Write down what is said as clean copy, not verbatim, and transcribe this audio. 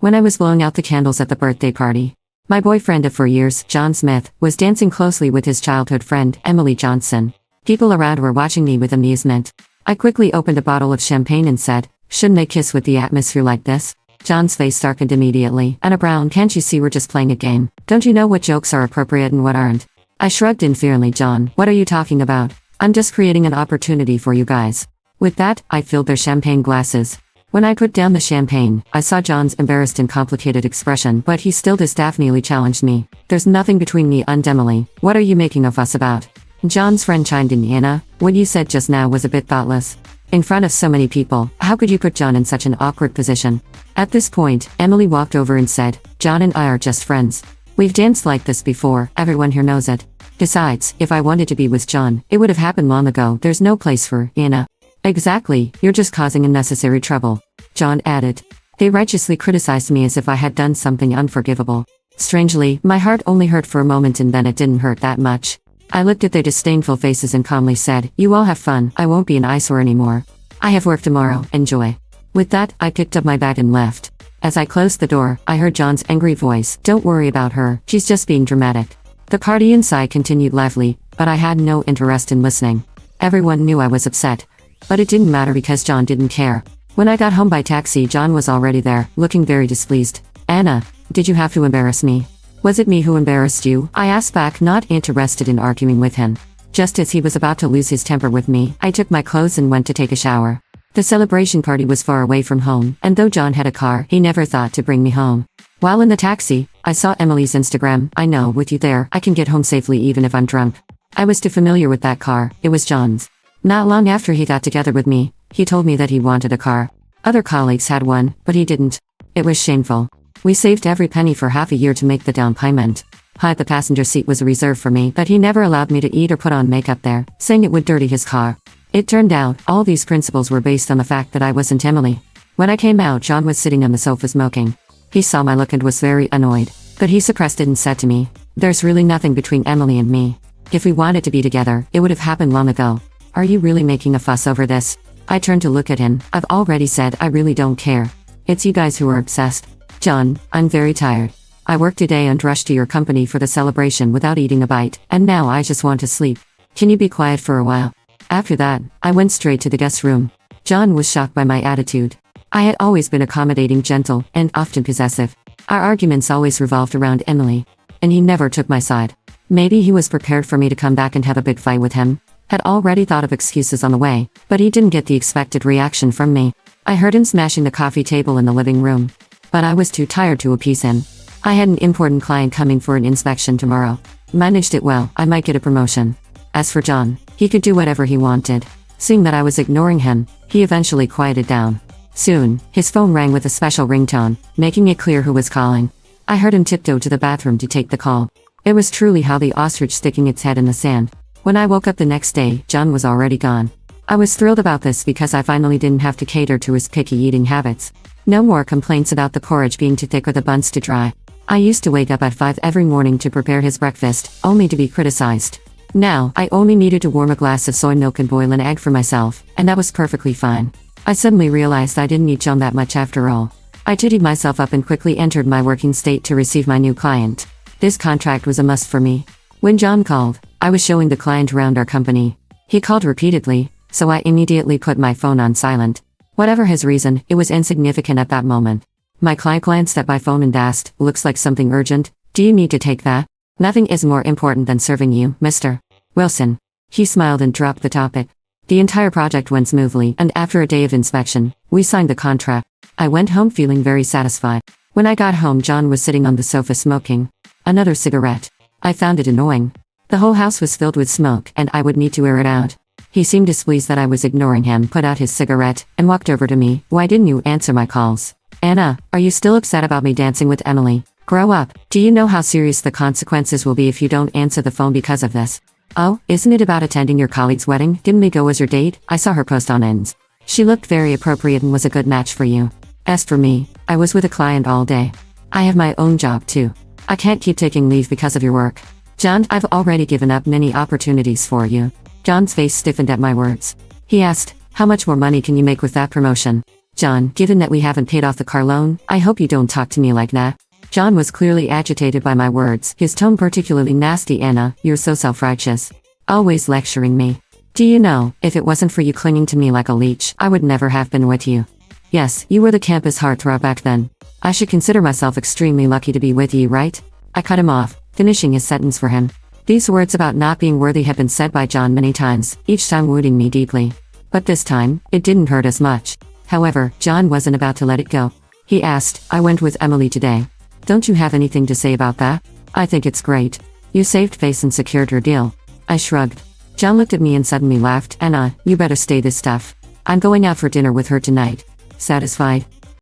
When I was blowing out the candles at the birthday party, my boyfriend of 4 years, John Smith, was dancing closely with his childhood friend, Emily Johnson. People around were watching me with amusement. I quickly opened a bottle of champagne and said, "Shouldn't I kiss with the atmosphere like this?" John's face darkened immediately. "Anna Brown, can't you see we're just playing a game? Don't you know what jokes are appropriate and what aren't?" I shrugged inferiorly. "John, what are you talking about? I'm just creating an opportunity for you guys." With that, I filled their champagne glasses. When I put down the champagne, I saw John's embarrassed and complicated expression, but he still disdainfully challenged me. "There's nothing between me and Emily. What are you making a fuss about?" John's friend chimed in. "Anna, what you said just now was a bit thoughtless. In front of so many people, how could you put John in such an awkward position?" At this point, Emily walked over and said, "John and I are just friends. We've danced like this before, everyone here knows it. Besides, if I wanted to be with John, it would have happened long ago. There's no place for Anna." "Exactly, you're just causing unnecessary trouble," John added. They righteously criticized me as if I had done something unforgivable. Strangely, my heart only hurt for a moment and then it didn't hurt that much. I looked at their disdainful faces and calmly said, "You all have fun, I won't be an eyesore anymore. I have work tomorrow, enjoy." With that, I picked up my bag and left. As I closed the door, I heard John's angry voice, "Don't worry about her, she's just being dramatic." The party inside continued lively, but I had no interest in listening. Everyone knew I was upset. But it didn't matter because John didn't care. When I got home by taxi, John was already there, looking very displeased. "Anna, did you have to embarrass me?" "Was it me who embarrassed you?" I asked back, not interested in arguing with him. Just as he was about to lose his temper with me, I took my clothes and went to take a shower. The celebration party was far away from home, and though John had a car, he never thought to bring me home. While in the taxi, I saw Emily's Instagram. "I know, with you there, I can get home safely even if I'm drunk." I was too familiar with that car, it was John's. Not long after he got together with me, he told me that he wanted a car. Other colleagues had one, but he didn't. It was shameful. We saved every penny for half a year to make the down payment. The passenger seat was reserved for me, but he never allowed me to eat or put on makeup there, saying it would dirty his car. It turned out, all these principles were based on the fact that I wasn't Emily. When I came out, John was sitting on the sofa smoking. He saw my look and was very annoyed, but he suppressed it and said to me, "There's really nothing between Emily and me. If we wanted to be together, it would have happened long ago. Are you really making a fuss over this?" I turned to look at him. "I've already said I really don't care. It's you guys who are obsessed." "John, I'm very tired. I worked today and rushed to your company for the celebration without eating a bite, and now I just want to sleep. Can you be quiet for a while?" After that, I went straight to the guest room. John was shocked by my attitude. I had always been accommodating, gentle, and often possessive. Our arguments always revolved around Emily, and he never took my side. Maybe he was prepared for me to come back and have a big fight with him. Had already thought of excuses on the way, but he didn't get the expected reaction from me. I heard him smashing the coffee table in the living room, but I was too tired to appease him. I had an important client coming for an inspection tomorrow. Managed it well, I might get a promotion. As for John, he could do whatever he wanted. Seeing that I was ignoring him, he eventually quieted down. Soon, his phone rang with a special ringtone, making it clear who was calling. I heard him tiptoe to the bathroom to take the call. It was truly how the ostrich sticking its head in the sand. When I woke up the next day, John was already gone. I was thrilled about this because I finally didn't have to cater to his picky eating habits. No more complaints about the porridge being too thick or the buns too dry. I used to wake up at 5 every morning to prepare his breakfast, only to be criticized. Now, I only needed to warm a glass of soy milk and boil an egg for myself, and that was perfectly fine. I suddenly realized I didn't need John that much after all. I tittied myself up and quickly entered my working state to receive my new client. This contract was a must for me. When John called, I was showing the client around our company. He called repeatedly, so I immediately put my phone on silent. Whatever his reason, it was insignificant at that moment. My client glanced at my phone and asked, "Looks like something urgent. Do you need to take that?" "Nothing is more important than serving you, Mr. Wilson." He smiled and dropped the topic. The entire project went smoothly, and after a day of inspection, we signed the contract. I went home feeling very satisfied. When I got home, John was sitting on the sofa smoking another cigarette. I found it annoying. The whole house was filled with smoke, and I would need to air it out. He seemed displeased that I was ignoring him, put out his cigarette, and walked over to me. "Why didn't you answer my calls?" "Anna, are you still upset about me dancing with Emily? Grow up. Do you know how serious the consequences will be if you don't answer the phone because of this?" "Oh, isn't it about attending your colleague's wedding? Didn't we go as your date? I saw her post on Ins. She looked very appropriate and was a good match for you." As for me, I was with a client all day. I have my own job too. I can't keep taking leave because of your work. "John, I've already given up many opportunities for you." John's face stiffened at my words. He asked, "How much more money can you make with that promotion?" John, given that we haven't paid off the car loan, I hope you don't talk to me like that. John was clearly agitated by my words, his tone particularly nasty. Anna, you're so self-righteous. Always lecturing me. Do you know, if it wasn't for you clinging to me like a leech, I would never have been with you. Yes, you were the campus heartthrob back then. I should consider myself extremely lucky to be with you, right? I cut him off, finishing his sentence for him. These words about not being worthy had been said by John many times, each time wounding me deeply. But this time, it didn't hurt as much. However, John wasn't about to let it go. He asked, I went with Emily today. Don't you have anything to say about that? I think it's great. You saved face and secured your deal. I shrugged. John looked at me and suddenly laughed. Anna, you better stay this stuff. I'm going out for dinner with her tonight. Satisfied?